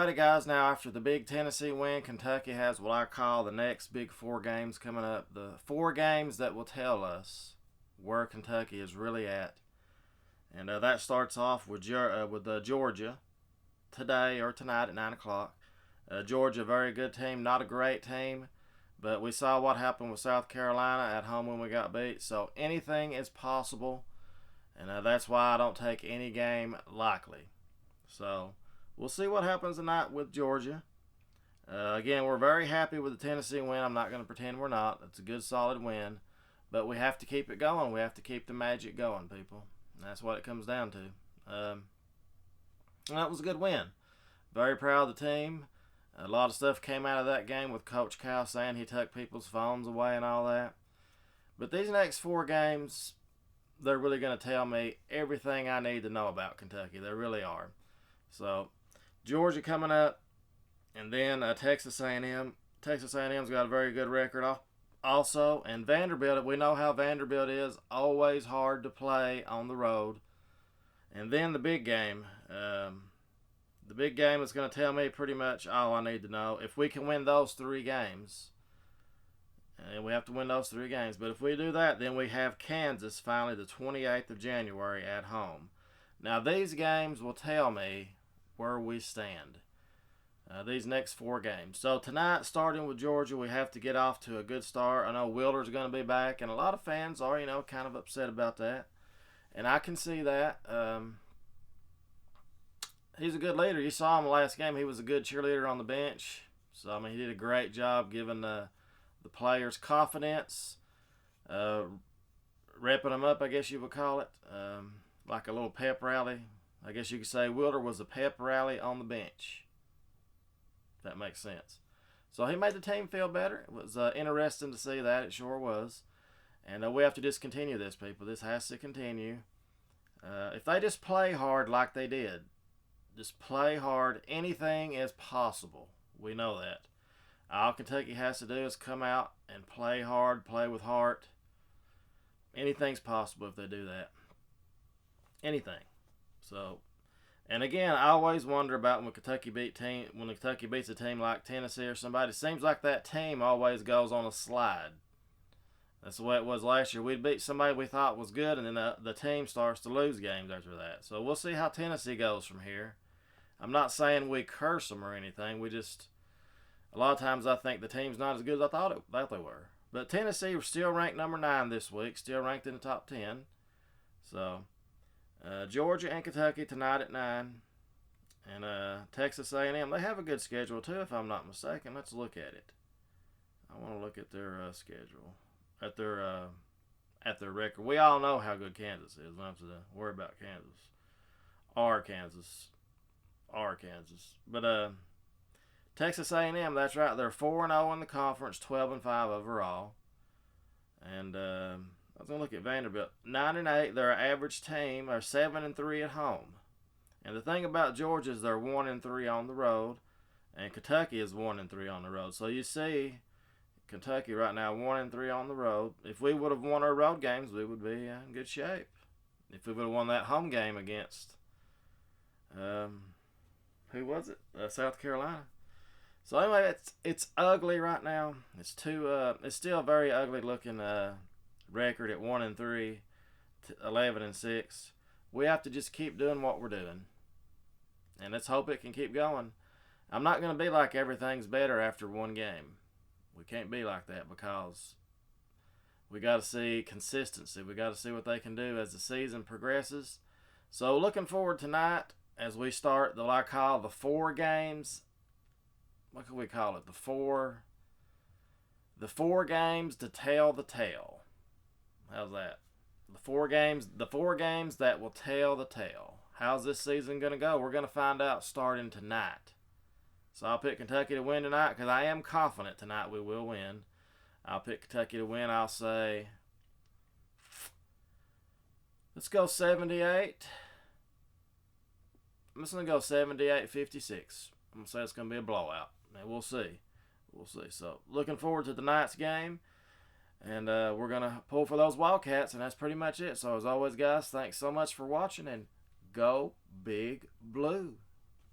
Alrighty, guys. Now, after the big Tennessee win, Kentucky has what I call the next big 4 games coming up. The 4 games that will tell us where Kentucky is really at. And that starts off with Georgia today or tonight at 9 o'clock. Georgia, very good team, not a great team. But we saw what happened with South Carolina at home when we got beat. So anything is possible. And that's why I don't take any game lightly. So we'll see what happens tonight with Georgia. Again, we're very happy with the Tennessee win. I'm not going to pretend we're not. It's a good, solid win. But we have to keep it going. We have to keep the magic going, people. And that's what it comes down to. That was a good win. Very proud of the team. A lot of stuff came out of that game with Coach Cal saying he took people's phones away and all that. But these next 4 games, they're really going to tell me everything I need to know about Kentucky. They really are. So, Georgia coming up, and then Texas A&M. Texas A&M's got a very good record also. And Vanderbilt, we know how Vanderbilt is. Always hard to play on the road. And then the big game. The big game is going to tell me pretty much all I need to know. If we can win those 3 games, and we have to win those 3 games, but if we do that, then we have Kansas finally the 28th of January at home. Now, these games will tell me where we stand. These next 4 games. So tonight, starting with Georgia, we have to get off to a good start. I know Wilder's going to be back, and a lot of fans are, kind of upset about that. And I can see that. He's a good leader. You saw him last game. He was a good cheerleader on the bench. So, he did a great job giving the players confidence, repping them up, I guess you would call it, like a little pep rally. I guess you could say Wilder was a pep rally on the bench, if that makes sense. So he made the team feel better. It was interesting to see that. It sure was. And we have to just continue this, people. This has to continue. If they just play hard like they did, just play hard, anything is possible. We know that. All Kentucky has to do is come out and play hard, play with heart. Anything's possible if they do that. Anything. So, and again, I always wonder about when Kentucky beats a team like Tennessee or somebody. It seems like that team always goes on a slide. That's the way it was last year. We'd beat somebody we thought was good, and then the team starts to lose games after that. So we'll see how Tennessee goes from here. I'm not saying we curse them or anything. We just, a lot of times I think the team's not as good as I thought they were. But Tennessee was still ranked number 9 this week, still ranked in the top 10. So, Georgia and Kentucky tonight at 9. And Texas A&M, they have a good schedule too, if I'm not mistaken. Let's look at it. I want to look at their schedule, at their record. We all know how good Kansas is. We don't have to worry about Kansas. Kansas. But Texas A&M, that's right. They're 4-0 in the conference, 12-5 overall. And I was going to look at Vanderbilt. 9-8, they're an average team. They're 7-3 at home. And the thing about Georgia is they're 1-3 on the road. And Kentucky is 1-3 on the road. So you see Kentucky right now 1-3 on the road. If we would have won our road games, we would be in good shape. If we would have won that home game against who was it? South Carolina. So anyway, it's ugly right now. It's still a very ugly looking record at 1-3, 11-6. We have to just keep doing what we're doing, and let's hope it can keep going. I'm not going to be like everything's better after 1 game. We can't be like that because we got to see consistency. We got to see what they can do as the season progresses. So looking forward tonight as we start what I call the 4 games. What can we call it? The four games to tell the tale. How's that? The 4 games that will tell the tale. How's this season going to go? We're going to find out starting tonight. So I'll pick Kentucky to win tonight because I am confident tonight we will win. I'll pick Kentucky to win. I'll say, let's go 78. I'm just going to go 78-56. I'm going to say it's going to be a blowout. And we'll see. So looking forward to tonight's game. And we're going to pull for those Wildcats, and that's pretty much it. So as always, guys, thanks so much for watching, and go Big Blue.